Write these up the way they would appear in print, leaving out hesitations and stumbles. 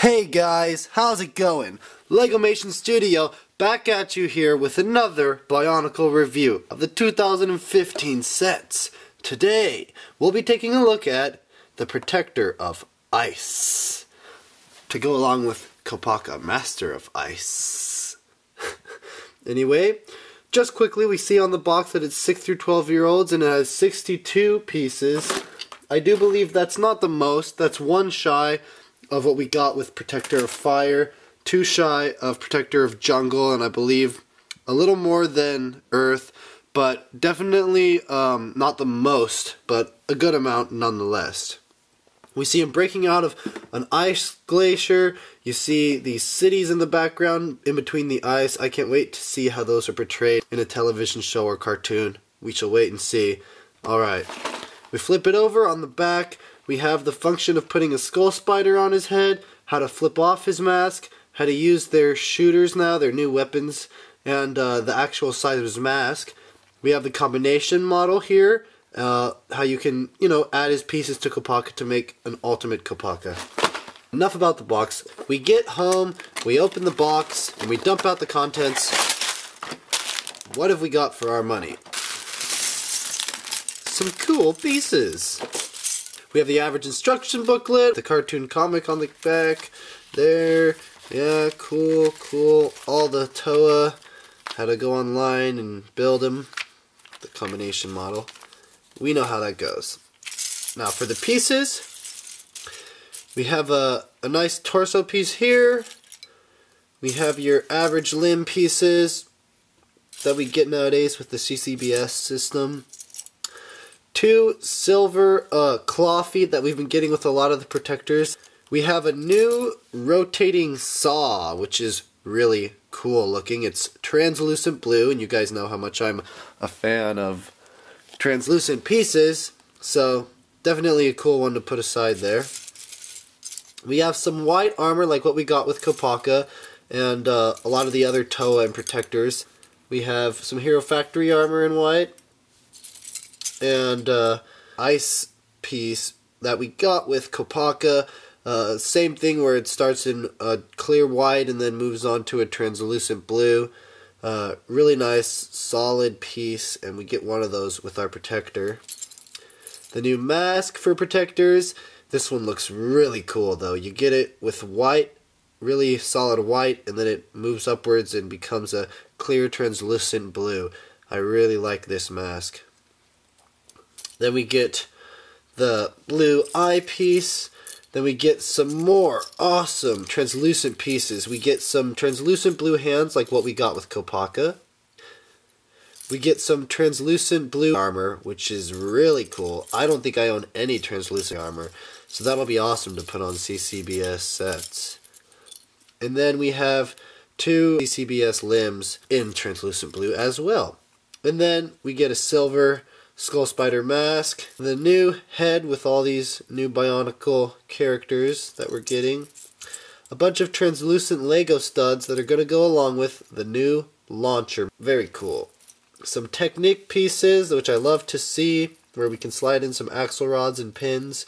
Hey guys, how's it going? LegomationStudio back at you here with another Bionicle review of the 2015 sets. Today, we'll be taking a look at the Protector of Ice, to go along with Kopaka, Master of Ice. Anyway, just quickly, we see on the box that it's 6 through 12 year olds and it has 62 pieces. I do believe that's not the most, that's one shy of what we got with Protector of Fire, two shy of Protector of Jungle, and I believe a little more than Earth, but definitely not the most, but a good amount nonetheless. We see him breaking out of an ice glacier. You see these cities in the background in between the ice. I can't wait to see how those are portrayed in a television show or cartoon. We shall wait and see. Alright, we flip it over. On the back we have the function of putting a skull spider on his head, how to flip off his mask, how to use their shooters now, their new weapons, and the actual size of his mask. We have the combination model here, how you can, add his pieces to Kopaka to make an ultimate Kopaka. Enough about the box. We get home, we open the box, and we dump out the contents. What have we got for our money? Some cool pieces. We have the average instruction booklet, the cartoon comic on the back, there, yeah, cool, all the TOA, how to go online and build them, the combination model. We know how that goes. Now for the pieces, we have a nice torso piece here, we have your average limb pieces that we get nowadays with the CCBS system. Two silver claw feet that we've been getting with a lot of the protectors. We have a new rotating saw, which is really cool looking. It's translucent blue, and you guys know how much I'm a fan of translucent pieces, so definitely a cool one to put aside there. We have some white armor like what we got with Kopaka and a lot of the other TOA and protectors. We have some Hero Factory armor in white, and ice piece that we got with Kopaka. Same thing where it starts in a clear white and then moves on to a translucent blue. Really nice, solid piece, and we get one of those with our protector. The new mask for protectors. This one looks really cool though. You get it with white, really solid white, and then it moves upwards and becomes a clear translucent blue. I really like this mask. Then we get the blue eye piece. Then we get some more awesome translucent pieces. We get some translucent blue hands like what we got with Kopaka. We get some translucent blue armor, which is really cool. I don't think I own any translucent armor, so that'll be awesome to put on CCBS sets. And then we have two CCBS limbs in translucent blue as well. And then we get a silver Skull Spider mask, the new head with all these new Bionicle characters that we're getting, a bunch of translucent Lego studs that are going to go along with the new launcher. Very cool. Some Technique pieces, which I love to see, where we can slide in some axle rods and pins.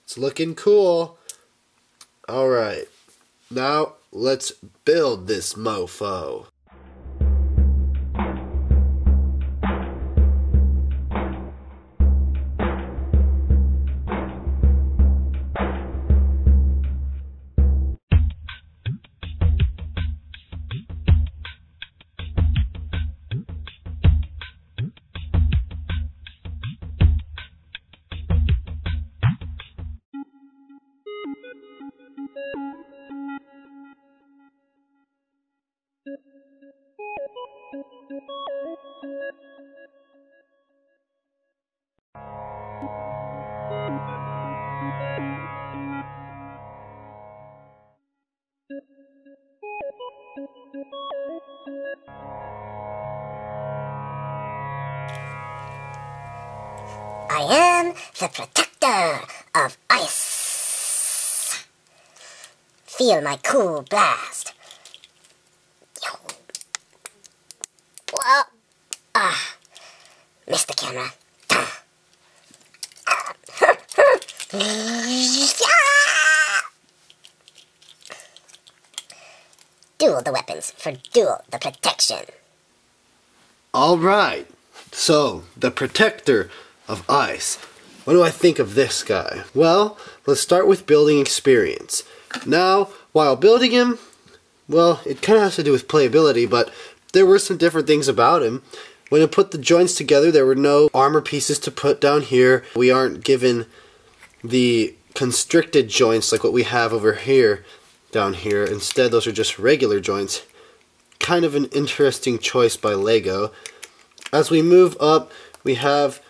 It's looking cool. Alright, now let's build this mofo. I am the Protector of Ice. Feel my cool blast. Whoa. Missed the camera. duel the weapons for duel the protection. Alright, so the Protector of Ice. What do I think of this guy? Well, let's start with building experience. Now, while building him, well, it kind of has to do with playability, but there were some different things about him. When I put the joints together, there were no armor pieces to put down here. We aren't given the constricted joints like what we have over here, down here. Instead, those are just regular joints. Kind of an interesting choice by Lego. As we move up, we have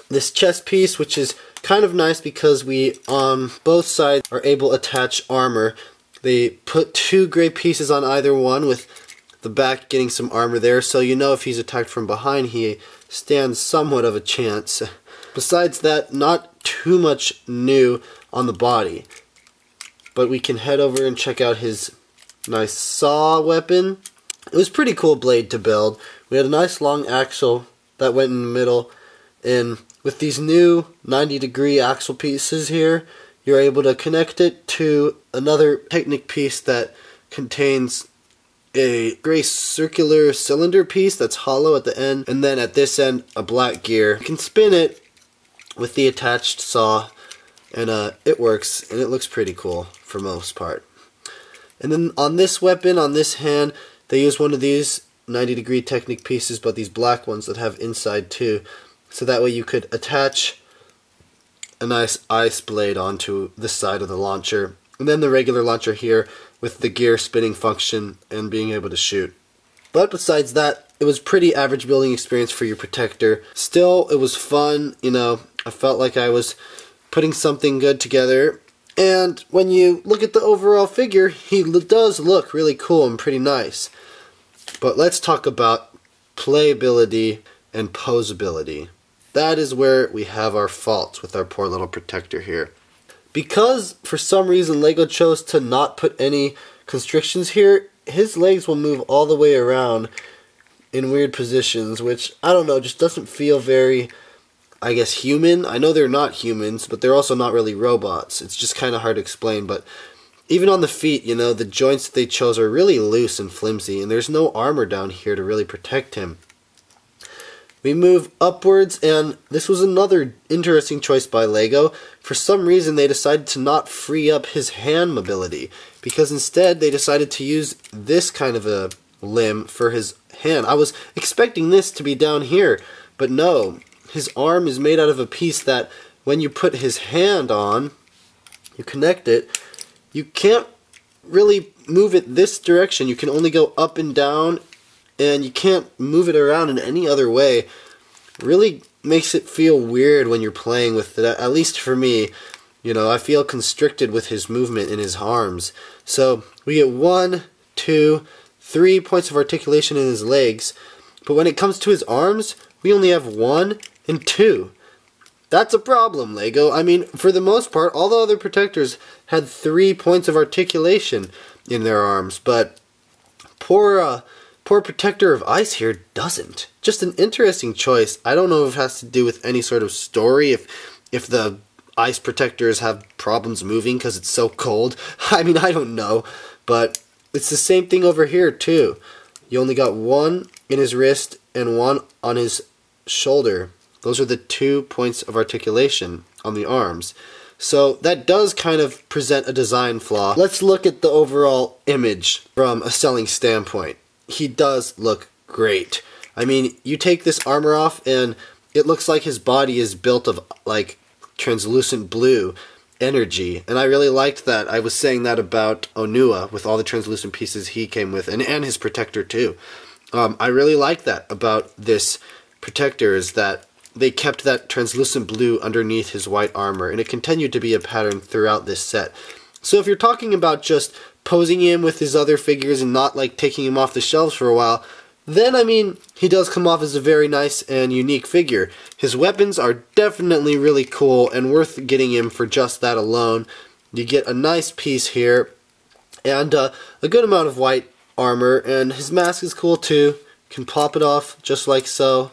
this chest piece, which is kind of nice because we, on both sides, are able to attach armor. They put 2 gray pieces on either one, with the back getting some armor there, so you know if he's attacked from behind, he stands somewhat of a chance. Besides that, not too much new on the body. But we can head over and check out his nice saw weapon. It was a pretty cool blade to build. We had a nice long axle that went in the middle, and with these new 90-degree axle pieces here, you're able to connect it to another Technic piece that contains a gray circular cylinder piece that's hollow at the end, and then at this end a black gear. You can spin it with the attached saw, and it works, and it looks pretty cool for most part. And then on this weapon, on this hand, they use one of these 90-degree Technic pieces, but these black ones that have inside too, so that way you could attach a nice ice blade onto the side of the launcher, and then the regular launcher here with the gear spinning function and being able to shoot. But besides that, it was pretty average building experience for your Protector. Still, it was fun, you know, I felt like I was putting something good together. And when you look at the overall figure, he does look really cool and pretty nice. But let's talk about playability and posability. That is where we have our faults with our poor little Protector here. Because, for some reason, Lego chose to not put any constrictions here, his legs will move all the way around in weird positions, which, I don't know, just doesn't feel very, I guess, human. I know they're not humans, but they're also not really robots. It's just kind of hard to explain, but even on the feet, you know, the joints that they chose are really loose and flimsy, and there's no armor down here to really protect him. We move upwards, and this was another interesting choice by Lego. For some reason, they decided to not free up his hand mobility, because instead they decided to use this kind of a limb for his hand. I was expecting this to be down here, but no. His arm is made out of a piece that when you put his hand on, you connect it, you can't really move it this direction. You can only go up and down, and you can't move it around in any other way. Really makes it feel weird when you're playing with it, at least for me. You know, I feel constricted with his movement in his arms. So we get 1, 2, 3 points of articulation in his legs, but when it comes to his arms, we only have 1 and 2. That's a problem, Lego. I mean, for the most part, all the other Protectors had 3 points of articulation in their arms, but poor Protector of Ice here doesn't. Just an interesting choice. I don't know if it has to do with any sort of story, if the Ice Protectors have problems moving because it's so cold. I mean, I don't know, but it's the same thing over here too. You only got 1 in his wrist and 1 on his shoulder. Those are the 2 points of articulation on the arms. So that does kind of present a design flaw. Let's look at the overall image from a selling standpoint. He does look great. I mean, you take this armor off and it looks like his body is built of like translucent blue energy, and I really liked that. I was saying that about Onua with all the translucent pieces he came with, and his Protector too. I really like that about this Protector, is that they kept that translucent blue underneath his white armor, and it continued to be a pattern throughout this set. So if you're talking about just posing him with his other figures and not like taking him off the shelves for a while, then I mean, he does come off as a very nice and unique figure. His weapons are definitely really cool and worth getting him for just that alone. You get a nice piece here and a good amount of white armor, and his mask is cool too. Can pop it off just like so.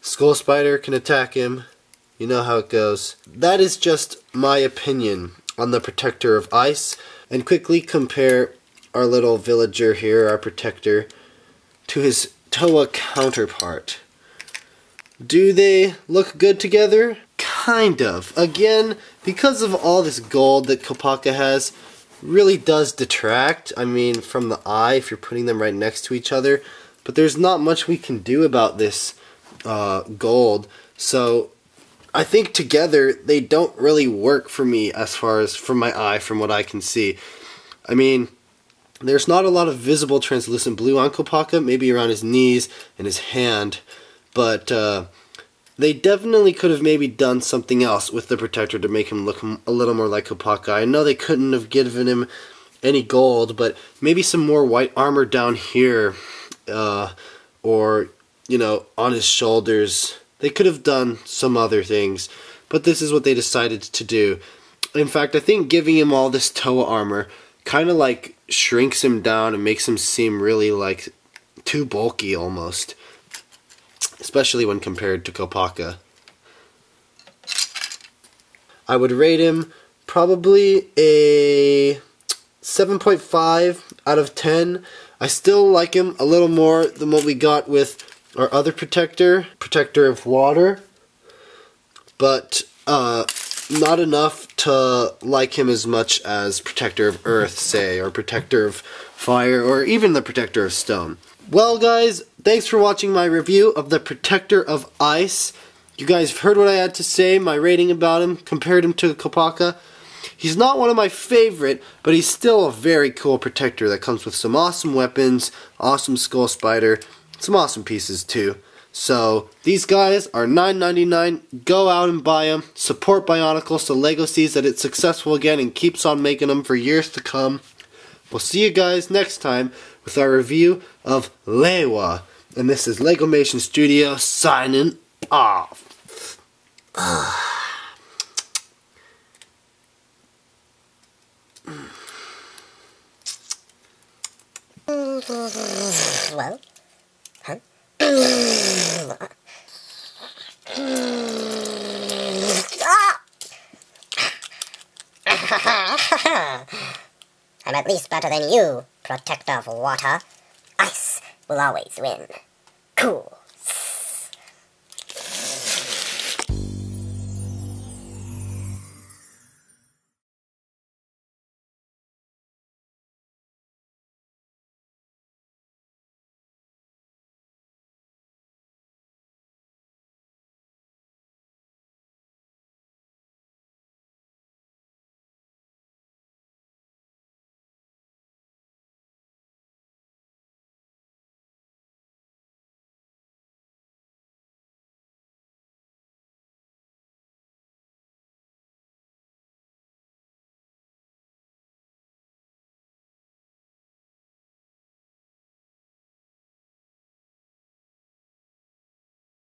Skull Spider can attack him. You know how it goes. That is just my opinion on the Protector of Ice. And quickly compare our little villager here, our protector, to his Toa counterpart. Do they look good together? Kind of. Again, because of all this gold that Kopaka has, really does detract, I mean, from the eye if you're putting them right next to each other. But there's not much we can do about this gold. So I think together they don't really work for me as far as from my eye, from what I can see. I mean, there's not a lot of visible translucent blue on Kopaka, maybe around his knees and his hand, but they definitely could have maybe done something else with the protector to make him look a little more like Kopaka. I know they couldn't have given him any gold, but maybe some more white armor down here, or, you know, on his shoulders. They could have done some other things, but this is what they decided to do. In fact, I think giving him all this Toa armor kind of like shrinks him down and makes him seem really like too bulky almost, especially when compared to Kopaka. I would rate him probably a 7.5 out of 10. I still like him a little more than what we got with our other protector of water, but not enough to like him as much as protector of earth, say, or protector of fire, or even the protector of stone. Well guys, thanks for watching my review of the protector of ice. You guys have heard what I had to say, my rating about him, compared him to Kopaka. He's not one of my favorite, but he's still a very cool protector that comes with some awesome weapons, awesome skull spider, some awesome pieces too. So these guys are $9.99. Go out and buy them. Support Bionicle so LEGO sees that it's successful again and keeps on making them for years to come. We'll see you guys next time with our review of Lewa. And this is LegomationStudio signing off. Well, huh? I'm at least better than you, protector of water. Ice will always win. Cool.